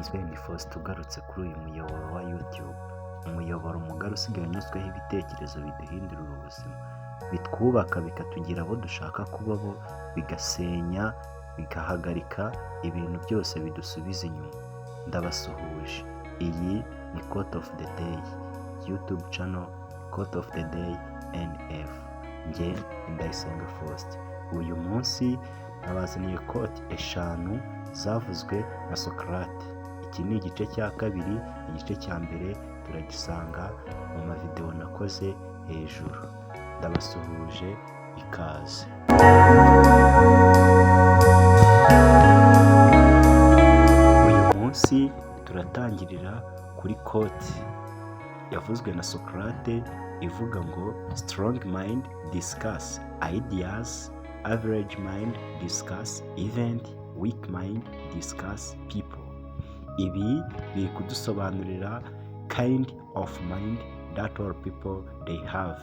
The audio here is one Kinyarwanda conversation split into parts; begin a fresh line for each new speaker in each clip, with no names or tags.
nk'ibisanzwe ni Faustin ugarutse kuri uyu muyoboro wa YouTube, umuyoboro mugari usigaye unyuzweho ibitekerezo biduhindurira ubuzima, bitwubaka bikatugira abo dushaka kuba bo, bigasenya bigahagarika ibintu byose bidusubiza inyuma. Ndabasuhuje, iyi ni Quote of the Day, YouTube channel Quote of the Day NF. Njye Ndayisenga Faustin. Uyu munsi nabazaniye quote 5 zavuzwe na Socrate. Iki ni igice cya kabiri, igice cya mbere turagisanga mu mavideo nakoze hejuru. Ndabasuhuje, ikaze. Uyu munsi turatangirira kuri quote yavuzwe na Socrate ivuga ngo strong mind discuss ideas, average mind discuss event, weak mind discuss people. Ibi biri kudusobanurira kind of mind that all people they have,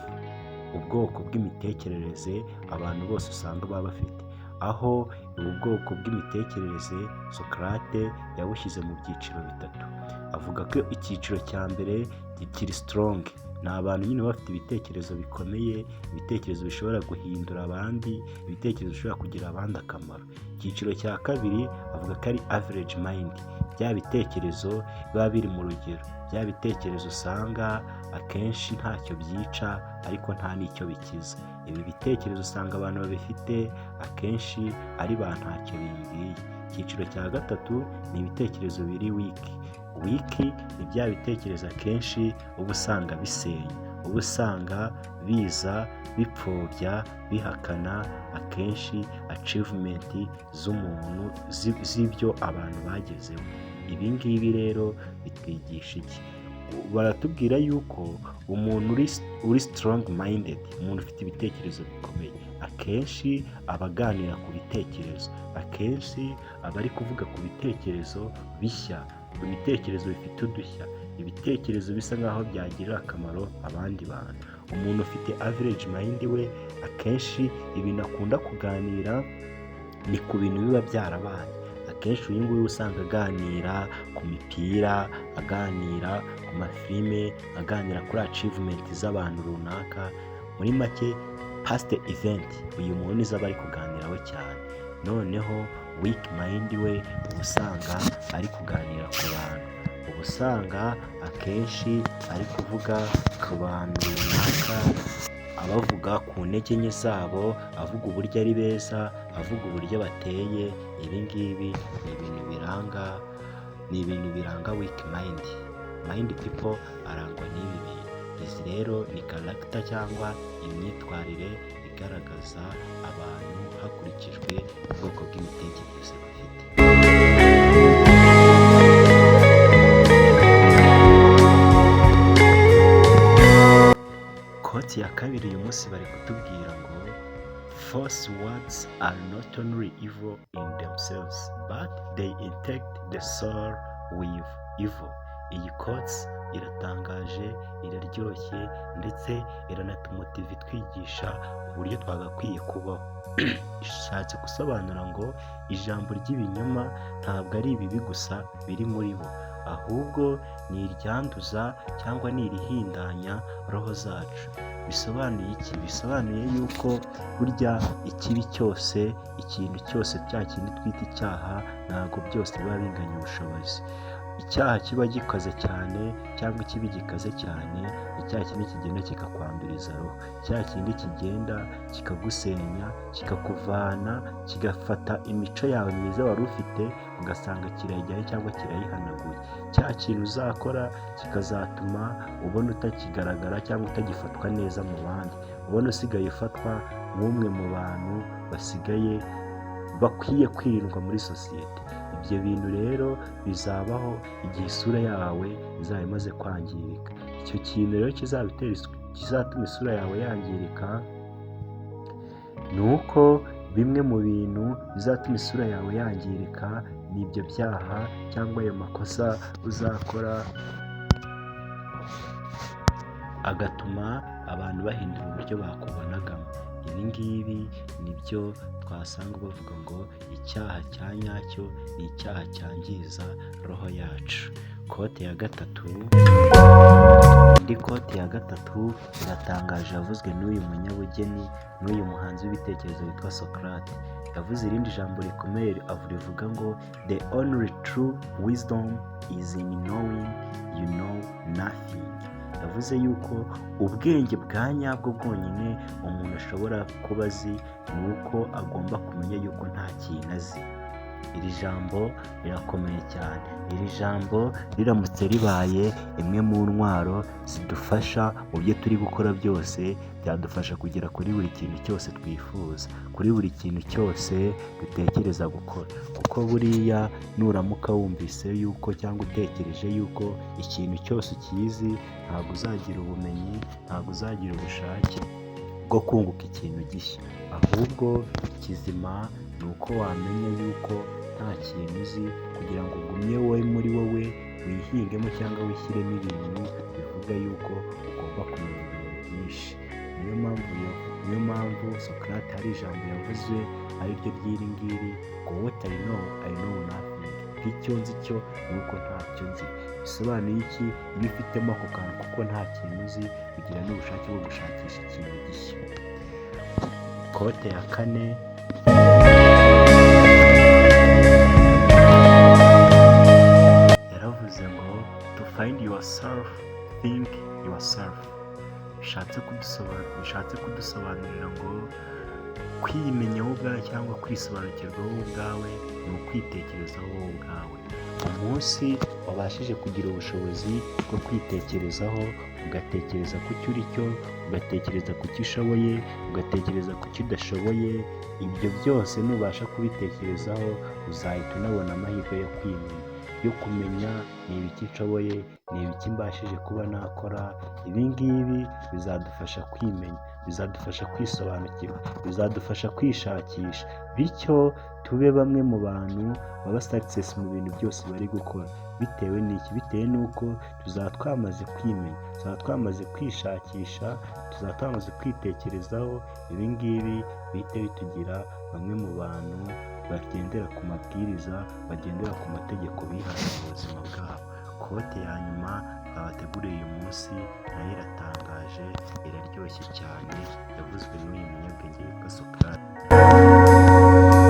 ubwoko bw'imitekerereze abantu bose usanga baba bafite, aho ubu bwoko bw'imitekerereze Socrate yabushyize mu byiciro bitatu. Avuga ko icyiciro cya mbere kiri strong, ni abantu nyine bafite ibitekerezo bikomeye, ibitekerezo bishobora guhindura abandi, ibitekerezo bishobora kugira abandi akamaro. Icyiciro cya kabiri avuga ko ari average mind, bya bitekerezo biba biri mu rugero, bya bitekerezo usanga akenshi ntacyo byica ariko nta n'icyo bikiza. Ibi bitekerezo usanga abantu babifite akenshi ari ba ntacyo bimbwiye. Icyiciro cya gatatu ni ibitekerezo biri weak. Weak ni bya bitekerezo akenshi uba usanga bisenya, uba usanga biza bipfobya, bihakana akenshi achievement z'umuntu, z'ibyo abantu bagezeho. Ibi ngibi rero bitwigisha iki? Baratubwira yuko umuntu uri strong minded, umuntu ufite ibitekerezo bikomeye, akenshi aba aganira ku bitekerezo, akenshi aba ari kuvuga ku bitekerezo bishya, ibitekerezo bifite udushya, ibitekerezo bisa nkaho byagirira akamaro abandi bantu. Umuntu ufite average mind we akenshi ibintu akunda kuganira ni ku bintu biba byarabaye. Akenshi uyu nguyu usanga aganira ku mipira, aganira ku mafilime, aganira kuri achievement z'abantu runaka. Muri make past event uyu muntu nizo aba ari kuganiraho cyane. Noneho weak mind we uba usanga ari kuganira ku bantu, uba usanga akenshi ari kuvuga ku bantu runaka, abavuga ku ntege nke zabo, avuga uburyo ari beza, avuga uburyo bateye. Ibi ngibi ni ibintu biranga weak mind. Mind people arangwa n'ibi bintu. Izi rero ni character cyangwa imyitwarire igaragaza abantu hakurikijwe ubwoko bw'imitekerereze bafite. Quote ya kabiri uyu munsi bari kutubwira ngo false words are not only evil in themselves but they infect the soul with evil. Iyi quote iratangaje, iraryoshye ndetse iranatumutiva itwigisha uburyo twagakwiye kubaho. Ishatse gusobanura ngo ijambo ry'ibinyoma ntabwo ari ibibi gusa biri muri bo, ahubwo ni iryanduza cyangwa ni irihindanya roho zacu. Bisobanuye iki? Bisobanuye yuko burya ikibi cyose, ikintu cyose, cya kindi twita icyaha, ntabwo byose biba binganya ubushobozi. Icyaha kiba gikaze cyane cyangwa ikibi gikaze cyane, icyaha kindi kigenda kikakwanduriza roho, cya kindi kigenda kikagusenya, kikakuvana, kigafata imico yawe myiza wari ufite ugasanga kirayijyaho cyangwa kirayihanaguye. Cya kintu uzakora kikazatuma ubona utakigaragara cyangwa utagifatwa neza mu bandi, ubona usigaye ufatwa nk'umwe mu bantu basigaye bakwiye kwirindwa muri sosiyete. Ibyo bintu rero bizabaho igihe isura yawe izaba imaze kwangirika. Icyo kintu rero kizatuma isura yawe yangirika ni uko bimwe mu bintu bizatuma isura yawe yangirika ni ibyo byaha cyangwa ayo makosa uzakora, agatuma abantu bahindura uburyo bakubonagamo. Ibi Ibi ngibi nibyo twasanga bavuga ngo icyaha cya nyacyo ni icyaha cyangiza roho yacu. Kote ya gatatu, indi kote ya gatatu iratangaje yavuzwe n'uyu munyabugeni n'uyu muhanzi w'ibitekerezo witwa Socrate. Yavuze irindi jambo rikomeye rivuga ngo the only true wisdom is in knowing you know nothing. Yavuze yuko ubwenge bwa nyabwo bwonyine umuntu ashobora kuba azi ni uko agomba kumenya yuko nta kintu azi. Iri jambo rirakomeye cyane. Iri jambo riramutse ribaye imwe mu ntwaro zidufasha mu byo turi gukora byose, byadufasha kugera kuri buri kintu cyose twifuza, kuri buri kintu cyose dutekereza gukora. Kuko buriya nuramuka wumvise yuko cyangwa utekereje yuko ikintu cyose ukizi, ntabwo uzagira ubumenyi, ntabwo uzagira ubushake bwo kunguka ikintu gishya. Ahubwo ikizima ni uko wamenya yuko nta kintu uzi, kugira ngo ugumye wowe muri wowe wihingemo cyangwa wishyiremo ibintu bivuga yuko ugomba kumenya ibintu byinshi. Niyo mpamvu Socrate hari ijambo yavuze ari ryo ry'iri ngiri ngo what I know nothing. Icyo nzi cyo ni uko ntacyo nzi. Bisobanuye iki? Iyo ufitemo ako kantu kuko nta kintu uzi, ugira n'ubushake bwo gushakisha ikintu gishya. Kote ya kane, yaravuze ngo to find yourself, think yourself. Bishatse kudusobanurira ngo kwimenya wowe ubwawe cyangwa kwisobanukirwa wowe ubwawe ni ukwitekerezaho wowe ubwawe. Umunsi wabashije kugira ubushobozi bwo kwitekerezaho, ugatekereza ku cyo uri cyo, ugatekereza ku cyo ushoboye, ugatekereza ku cyo udashoboye, ibyo byose nubasha kubitekerezaho uzahita unabona amahirwe yo kwimenya, yo kumenya ni ibiki nshoboye, ni ibiki mbashije kuba nakora. Ibi ngibi bizadufasha kwimenya, bizadufasha kwisobanukirwa, bizadufasha kwishakisha, bityo tube bamwe mu bantu baba success mu bintu byose bari gukora. Bitewe n'iki? Bitewe n'uko tuzaba twamaze kwimenya, tuzaba twamaze kwishakisha, tuzaba twamaze kwitekerezaho. Ibi ngibi bihite bitugira bamwe mu bantu bagendera ku mabwiriza, bagendera ku mategeko bihaye mu buzima bwabo. Kote ya nyuma twabateguriye uyu munsi nayo iratangaje, iraryoshye cyane, yavuzwe n'uyu munyabwenge witwa Socrate.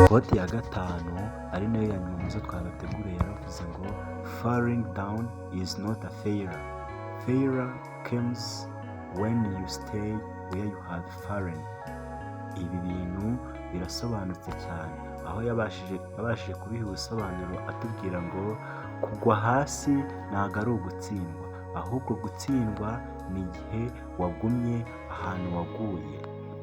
Kote ya gatanu ari nayo ya nyuma muzo twabateguriye yaravuze ngo falling down is not a failure. Failure comes when you stay where you have fallen. Ibi bintu birasobanutse cyane, aho yabashije kubiha ubusobanuro atubwira ngo kugwa hasi ntabwo ari ugutsindwa, ahubwo gutsindwa ni igihe wagumye ahantu waguye.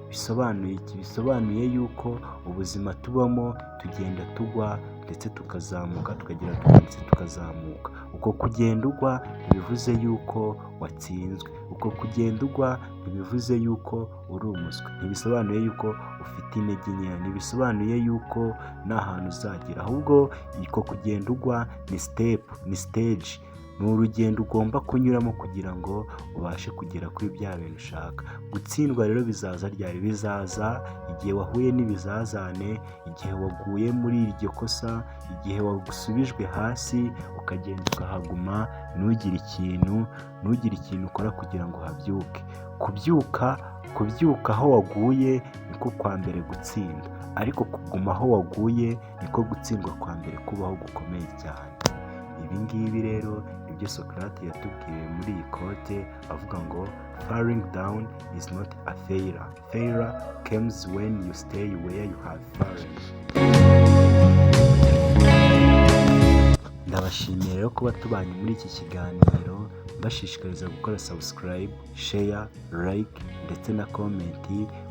Bisobanuye iki? Bisobanuye yuko ubuzima tubamo tugenda tugwa ndetse tukazamuka, tukagera ndetse tukazamuka. Uko kugenda ugwa ntibivuze yuko watsinzwe, uko kugenda ugwa ntibivuze yuko uri umuswa, ntibisobanuye yuko ufite intege nkeya, ntibisobanuye yuko nta hantu uzagera. Ahubwo uko kugenda ugwa ni step, ni stage, ni urugendo ugomba kunyuramo kugira ngo ubashe kugera kuri bya bintu ushaka. Gutsindwa rero bizaza ryari? Bizaza igihe wahuye n'ibizazane, igihe waguye muri iryo kosa, igihe wagusubijwe hasi ukagenda ukahaguma, ntugire ikintu ukora kugira ngo habyuke. Kubyuka aho waguye niko kwa mbere gutsinda, ariko kuguma aho waguye niko gutsindwa kwa mbere kubaho gukomeye cyane. Ibi ngibi rero ibyo Socrate yatubwiye muri iyi kote, avuga ngo falling down is not a failure. Failure comes when you stay where you have fallen. Ndabashimiye rero kuba tubanye muri iki kiganiro, mbashishikariza gukora subscribe, share, like ndetse na comment,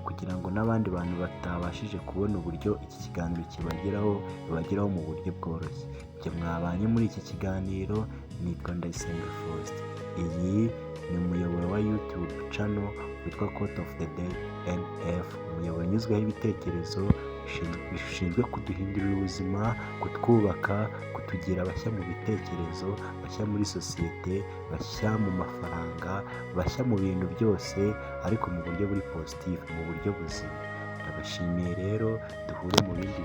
kugira ngo n'abandi bantu batabashije kubona uburyo iki kiganiro kibageraho mu buryo bworoshye. Njye mwabanye muri iki kiganiro nitwa Ndayisenga Faustin. Iyi ni umuyoboro wa YouTube channel witwa Quote of the Day NF, umuyoboro unyuzwaho ibitekerezo bishinzwe kuduhindurira ubuzima, kutwubaka, kutugira bashya mu bitekerezo, bashya muri sosiyete, bashya mu mafaranga, bashya mu bintu byose, ariko mu buryo buri positive, mu buryo buzima. ndabashimiye rero, duhure mu bindi